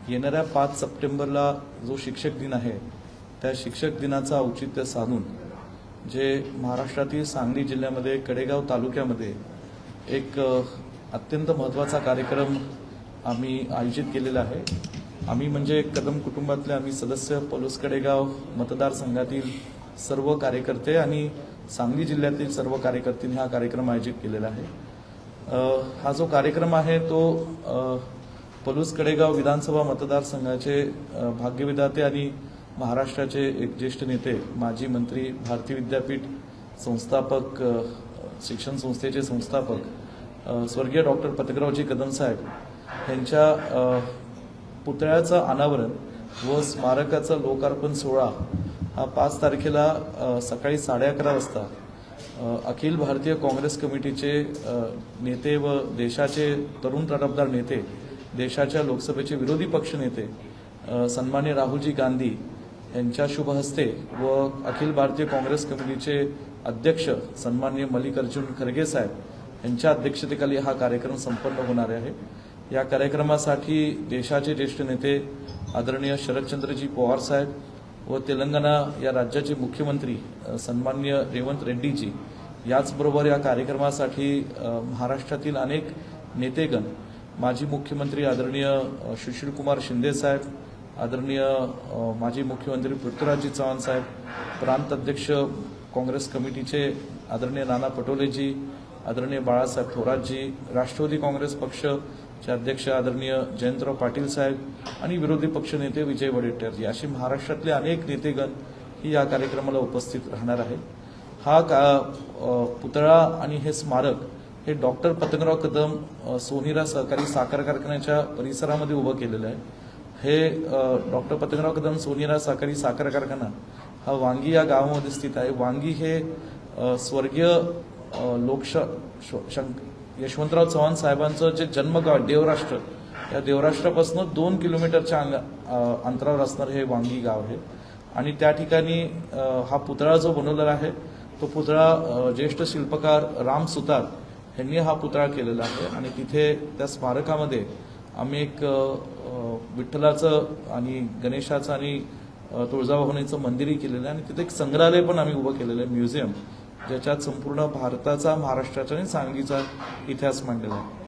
येणाऱ्या 5 सप्टेंबरला जो शिक्षक दिन आहे त्या शिक्षक दिनाचा औचित्य साधून जे महाराष्ट्रातील सांगली जिल्ह्यामध्ये कडेगाव तालुक्यामध्ये एक अत्यंत महत्त्वाचा कार्यक्रम आम्ही आयोजित केलेला आहे। आम्ही म्हणजे कदम कुटुंबातले आम्ही सदस्य पलूस कडेगाव मतदारसंघातील सर्व कार्यकर्ते आणि सांगली जिल्ह्यातील सर्व कार्यकर्त्यांनी हा कार्यक्रम आयोजित केलेला आहे। हा जो कार्यक्रम आहे तो पलूस कडेगाव विधानसभा मतदारसंघाचे भाग्यविधाते आणि महाराष्ट्राचे एक ज्येष्ठ नेते माजी मंत्री भारतीय विद्यापीठ संस्थापक शिक्षण संस्थेचे संस्थापक स्वर्गीय डॉक्टर पतंगरावजी कदम साहेब यांच्या पुतळ्याचं अनावरण व स्मारकाचा लोकार्पण सोहळा हा 5 तारखेला सकाळी 11:30 वाजता अखिल भारतीय काँग्रेस कमिटीचे नेते व देशाचे तरुण तडफदार नेते देशाच्या लोकसभेचे विरोधी पक्ष नेते सन्माननीय राहुलजी गांधी यांच्या शुभ हस्ते व अखिल भारतीय काँग्रेस कमिटीचे अध्यक्ष सन्माननीय मल्लिकार्जुन खरगे साहेब यांच्या अध्यक्षतेखाली हा कार्यक्रम संपन्न होणार आहे। या कार्यक्रमासाठी देशाचे ज्येष्ठ नेते आदरणीय शरदचंद्रजी पवार साहेब व तेलंगणा या राज्याचे मुख्यमंत्री सन्माननीय रेवंत रेड्डीजी याचबरोबर या कार्यक्रमासाठी महाराष्ट्रातील अनेक नेतेगण माजी मुख्यमंत्री आदरणीय सुशीलकुमार शिंदे साहेब आदरणीय माजी मुख्यमंत्री पृथ्वीराजजी चव्हाण साहेब प्रांत अध्यक्ष काँग्रेस कमिटीचे आदरणीय नाना पटोलेजी आदरणीय बाळासाहेब थोरातजी राष्ट्रवादी काँग्रेस पक्षचे अध्यक्ष आदरणीय जयंतराव पाटील साहेब आणि विरोधी पक्षनेते विजय वडेट्टीवारजी अशी महाराष्ट्रातले अनेक नेतेगण ही या कार्यक्रमाला उपस्थित राहणार आहेत। हा पुतळा आणि हे स्मारक हे डॉक्टर पतंगराव कदम सोनीरा सहकारी साखर कारखान्याच्या परिसरामध्ये उभं केलेलं आहे। हे डॉक्टर पतंगराव कदम सोनीरा सहकारी साखर कारखाना हा वांगी या गावामध्ये स्थित आहे। वांगी हे स्वर्गीय यशवंतराव चव्हाण साहेबांचं जे जन्मगाव देवराष्ट्र या देवराष्ट्रापासून 2 किलोमीटरच्या अंतरावर असणारं हे वांगी गाव आहे आणि त्या ठिकाणी हा पुतळा जो बनवलेला आहे तो पुतळा ज्येष्ठ शिल्पकार राम सुतार यांनी हा पुतळा केलेला आहे आणि तिथे त्या स्मारकामध्ये आम्ही एक विठ्ठलाचं आणि गणेशाचं आणि तुळजाभवानीचं मंदिरही केलेलं आहे आणि तिथे एक संग्रहालय पण आम्ही उभं केलेलं आहे म्युझियम ज्याच्यात संपूर्ण भारताचा महाराष्ट्राचा आणि सांगलीचा इतिहास मांडलेला आहे।